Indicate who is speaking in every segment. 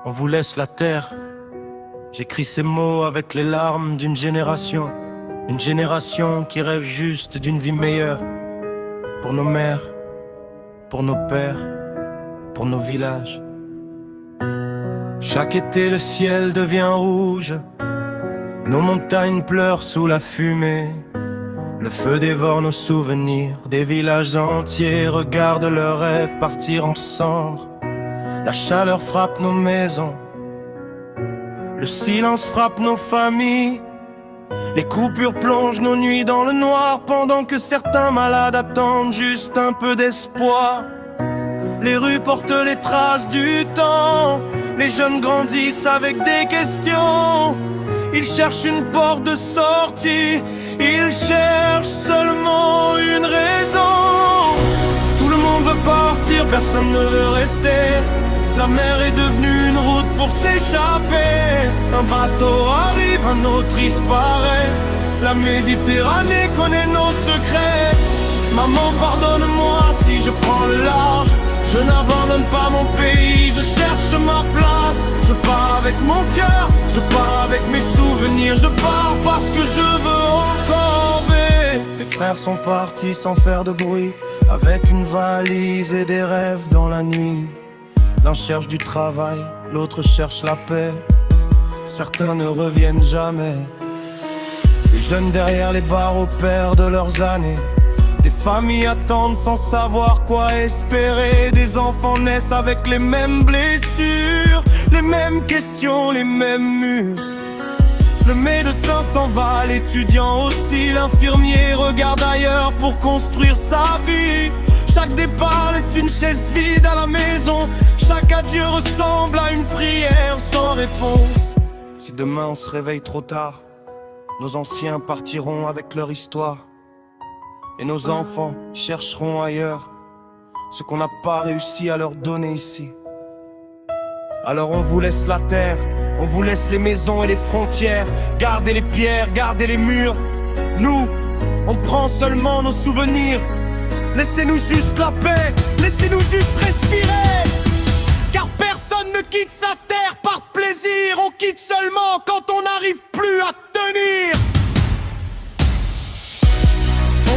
Speaker 1: On vous laisse la terre. J'écris ces mots avec les larmes d'une génération. Une génération qui rêve juste d'une vie meilleure. Pour nos mères, pour nos pères, pour nos villages. Chaque été le ciel devient rouge. Nos montagnes pleurent sous la fumée. Le feu dévore nos souvenirs. Des villages entiers regardent leurs rêves partir en cendres. La chaleur frappe nos maisons. Le silence frappe nos familles. Les coupures plongent nos nuits dans le noir, pendant que certains malades attendent juste un peu d'espoir. Les rues portent les traces du temps. Les jeunes grandissent avec des questions. Ils cherchent une porte de sortie. Ils cherchent seulement une raison. Tout le monde veut partir, personne ne veut rester. La mer est devenue une route pour s'échapper. Un bateau arrive, un autre disparaît. La Méditerranée connaît nos secrets. Maman, pardonne-moi si je prends le large. Je n'abandonne pas mon pays, je cherche ma place. Je pars avec mon cœur, je pars avec mes souvenirs. Je pars parce que je veux encore vivre. Les frères sont partis sans faire de bruit, avec une valise et des rêves dans la nuit. L'un cherche du travail, l'autre cherche la paix. Certains ne reviennent jamais. Les jeunes derrière les barreaux perdent leurs années. Des familles attendent sans savoir quoi espérer. Des enfants naissent avec les mêmes blessures, les mêmes questions, les mêmes murs. Le médecin s'en va, l'étudiant aussi. L'infirmier regarde ailleurs pour construire sa vie. Chaque départ laisse une chaise vide à la maison. Chaque adieu ressemble à une prière sans réponse. Si demain on se réveille trop tard, nos anciens partiront avec leur histoire. Et nos enfants chercheront ailleurs ce qu'on n'a pas réussi à leur donner ici. Alors on vous laisse la terre, on vous laisse les maisons et les frontières. Gardez les pierres, gardez les murs. Nous, on prend seulement nos souvenirs. Laissez-nous juste la paix, laissez-nous juste respirer. Car personne ne quitte sa terre par plaisir. On quitte seulement quand on n'arrive plus à tenir.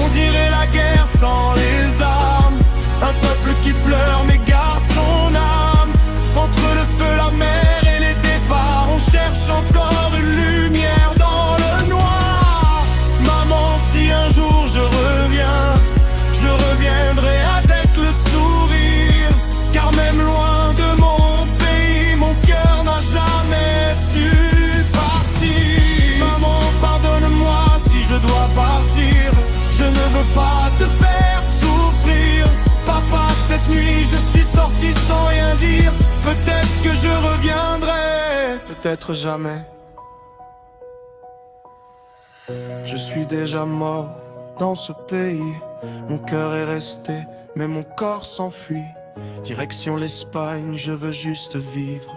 Speaker 1: On dirait la guerre sans les armes. Un peuple qui pleure mais garde son âme. Entre le feu, la mer et les départs, on cherche encore une lumière dans le noir. Maman, si un jour je reviens, je reviendrai avec le sourire. Car même loin de mon pays, mon cœur n'a jamais su partir. Maman, pardonne-moi si je dois partir. Je ne veux pas te faire souffrir. Papa, cette nuit je suis sorti sans rien dire. Peut-être que je reviendrai, peut-être jamais. Je suis déjà mort dans ce pays. Mon cœur est resté, mais mon corps s'enfuit. Direction l'Espagne, je veux juste vivre.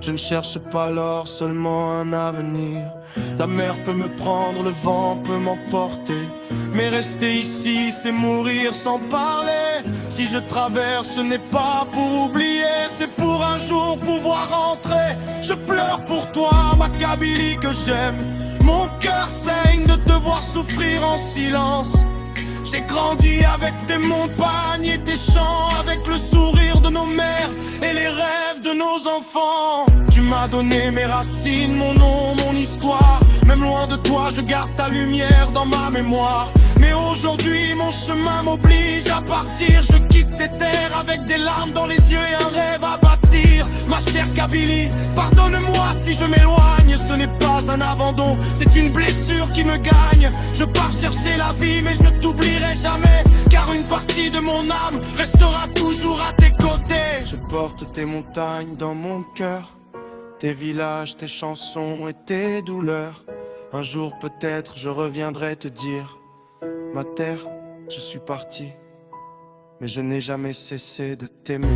Speaker 1: Je ne cherche pas l'or, seulement un avenir. La mer peut me prendre, le vent peut m'emporter. Mais rester ici, c'est mourir sans parler. Si je traverse, ce n'est pas pour oublier, c'est pour un jour pouvoir rentrer. Je pleure pour toi, ma Kabylie que j'aime. Mon cœur saigne de te voir souffrir en silence. J'ai grandi avec tes montagnes et tes champs, avec le sourire de nos mères et les rêves de nos enfants. Tu m'as donné mes racines, mon nom, mon histoire. Même loin de toi, je garde ta lumière dans ma mémoire. Mais aujourd'hui, mon chemin m'oblige à partir. Je quitte tes terres avec des larmes dans les yeux et un rêve à bâtir. Ma chère Kabylie, pardonne-moi si je m'éloigne. Ce n'est pas un abandon, c'est une blessure qui me gagne. Je pars chercher la vie, mais je ne t'oublierai jamais. Car une partie de mon âme restera toujours à tes côtés. Je porte tes montagnes dans mon cœur, tes villages, tes chansons et tes douleurs. Un jour peut-être je reviendrai te dire: ma terre, je suis parti, mais je n'ai jamais cessé de t'aimer.